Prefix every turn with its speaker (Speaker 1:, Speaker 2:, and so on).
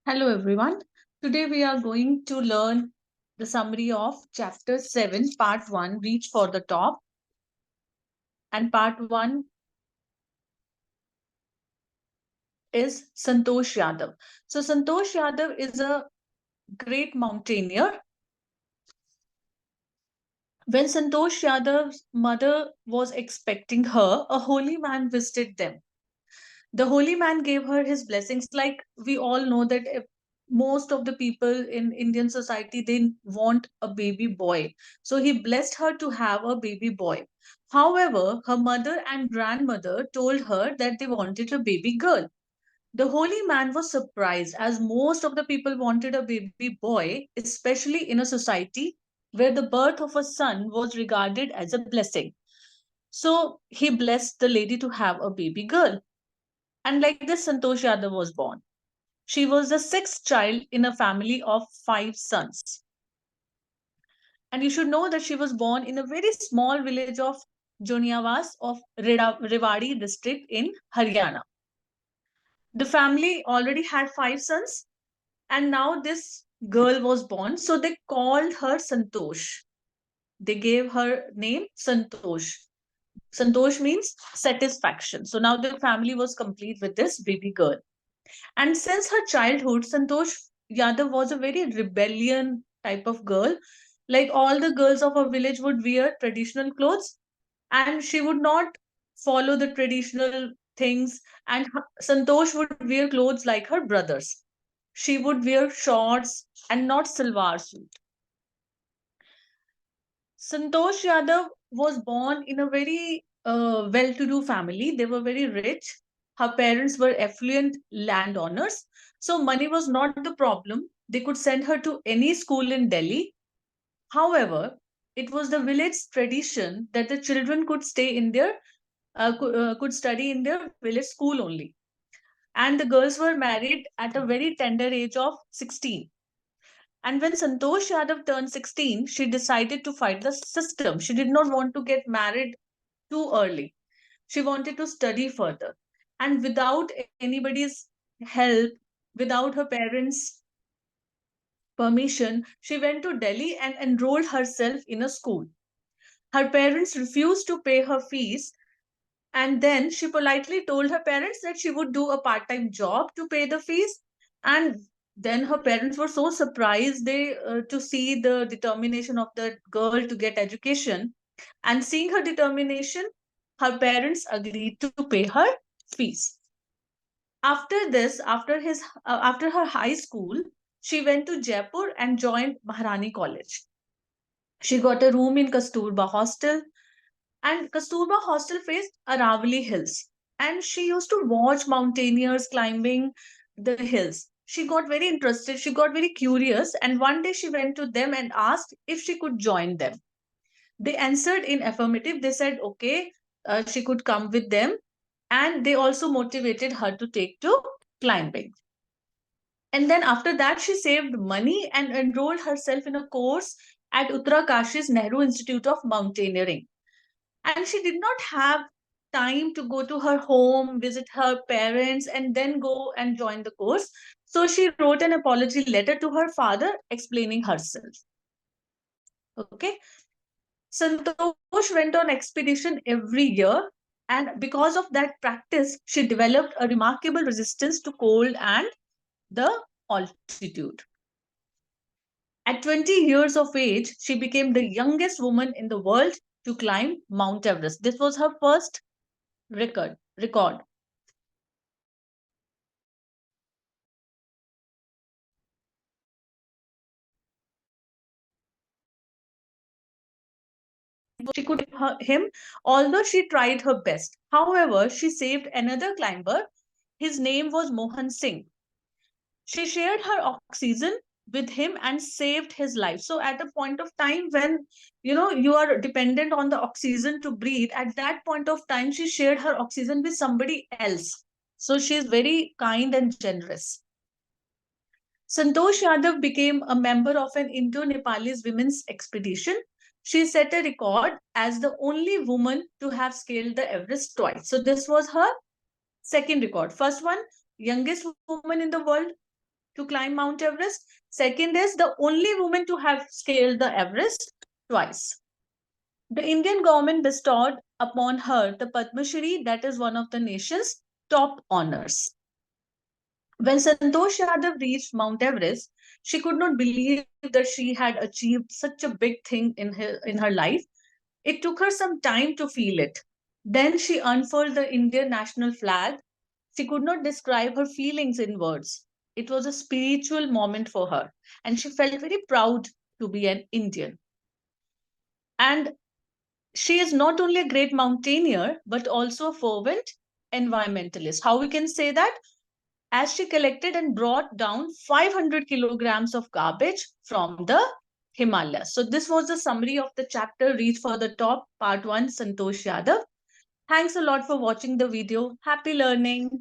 Speaker 1: Hello, everyone. Today we are going to learn the summary of Chapter 7, Part 1, Reach for the Top. And Part 1 is Santosh Yadav. So, Santosh Yadav is a great mountaineer. When Santosh Yadav's mother was expecting her, a holy man visited them. The holy man gave her his blessings. Like we all know that most of the people in Indian society, they want a baby boy, so he blessed her to have a baby boy. However, her mother and grandmother told her that they wanted a baby girl. The holy man was surprised, as most of the people wanted a baby boy, especially in a society where the birth of a son was regarded as a blessing. So he blessed the lady to have a baby girl. And like this, Santosh Yadav was born. She was the sixth child in a family of five sons. And you should know that she was born in a very small village of Joniawas of Rewari district in Haryana. The family already had five sons, and now this girl was born. So they called her Santosh. They gave her name Santosh. Santosh means satisfaction. So now the family was complete with this baby girl. And since her childhood, Santosh Yadav was a very rebellion type of girl. Like all the girls of her village would wear traditional clothes, and she would not follow the traditional things. And Santosh would wear clothes like her brothers. She would wear shorts and not salwar suit. Santosh Yadav was born in a very well to do family. They were very rich. Her parents were affluent landowners. So, money was not the problem. They could send her to any school in Delhi. However, it was the village tradition that the children could stay in their could study in their village school only. And the girls were married at a very tender age of 16. And when Santosh Yadav turned 16, she decided to fight the system. She did not want to get married too early. She wanted to study further. And without anybody's help, without her parents' permission, she went to Delhi and enrolled herself in a school. Her parents refused to pay her fees, and then she politely told her parents that she would do a part time job to pay the fees. And then her parents were so surprised to see the determination of the girl to get education. And seeing her determination, her parents agreed to pay her fees. After this, after her high school, she went to Jaipur and joined Maharani College. She got a room in Kasturba Hostel, and Kasturba Hostel faced Aravali Hills. And she used to watch mountaineers climbing the hills. She got very interested, she got very curious, and one day she went to them and asked if she could join them. They answered in affirmative. They said, okay, she could come with them. And they also motivated her to take to climbing. And then after that, she saved money and enrolled herself in a course at Uttarakashi's Nehru Institute of Mountaineering. And she did not have time to go to her home, visit her parents, and then go and join the course. So she wrote an apology letter to her father explaining herself. Okay. Santosh went on expedition every year, and because of that practice, she developed a remarkable resistance to cold and the altitude. At 20 years of age, she became the youngest woman in the world to climb Mount Everest. This was her first record. She could him, although she tried her best. However, she saved another climber. His name was Mohan Singh. She shared her oxygen with him and saved his life. So at a point of time when you are dependent on the oxygen to breathe, at that point of time she shared her oxygen with somebody else. So she is very kind and generous. Santosh Yadav became a member of an Indo-Nepalese women's expedition. She set a record as the only woman to have scaled the Everest twice. So this was her second record. First one, youngest woman in the world. to climb Mount Everest. Second is the only woman to have scaled the Everest twice. The Indian government bestowed upon her the Padma Shri, that is one of the nation's top honors. When Santosh Yadav reached Mount Everest, she could not believe that she had achieved such a big thing in her life. It took her some time to feel it. Then she unfurled the Indian national flag. She could not describe her feelings in words. It was a spiritual moment for her, and she felt very proud to be an Indian. And she is not only a great mountaineer, but also a fervent environmentalist. How we can say that? As she collected and brought down 500 kilograms of garbage from the Himalayas. So, this was the summary of the chapter Reach for the Top, Part 1, Santosh Yadav. Thanks a lot for watching the video. Happy learning.